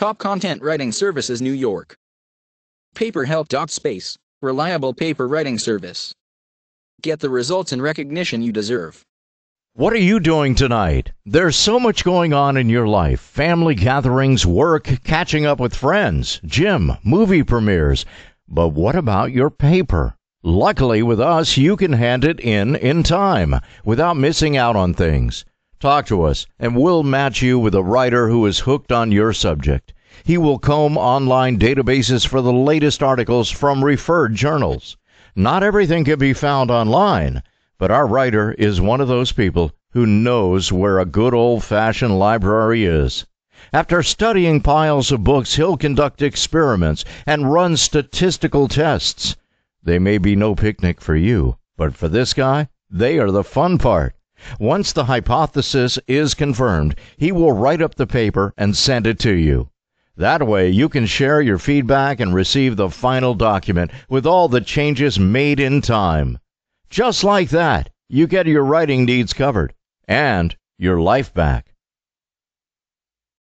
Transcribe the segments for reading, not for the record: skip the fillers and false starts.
Top Content Writing Services, New York. PaperHelp. Reliable paper writing service. Get the results and recognition you deserve. What are you doing tonight? There's so much going on in your life. Family gatherings, work, catching up with friends, gym, movie premieres. But what about your paper? Luckily with us, you can hand it in time without missing out on things. Talk to us and we'll match you with a writer who is hooked on your subject. He will comb online databases for the latest articles from referred journals. Not everything can be found online, but our writer is one of those people who knows where a good old-fashioned library is. After studying piles of books, he'll conduct experiments and run statistical tests. They may be no picnic for you, but for this guy, they are the fun part. Once the hypothesis is confirmed, he will write up the paper and send it to you. That way, you can share your feedback and receive the final document with all the changes made in time. Just like that, you get your writing needs covered and your life back.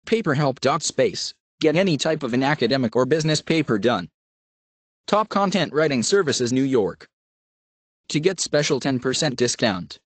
PaperHelp. Get any type of an academic or business paper done. Top Content Writing Services, New York. To get special 10% discount,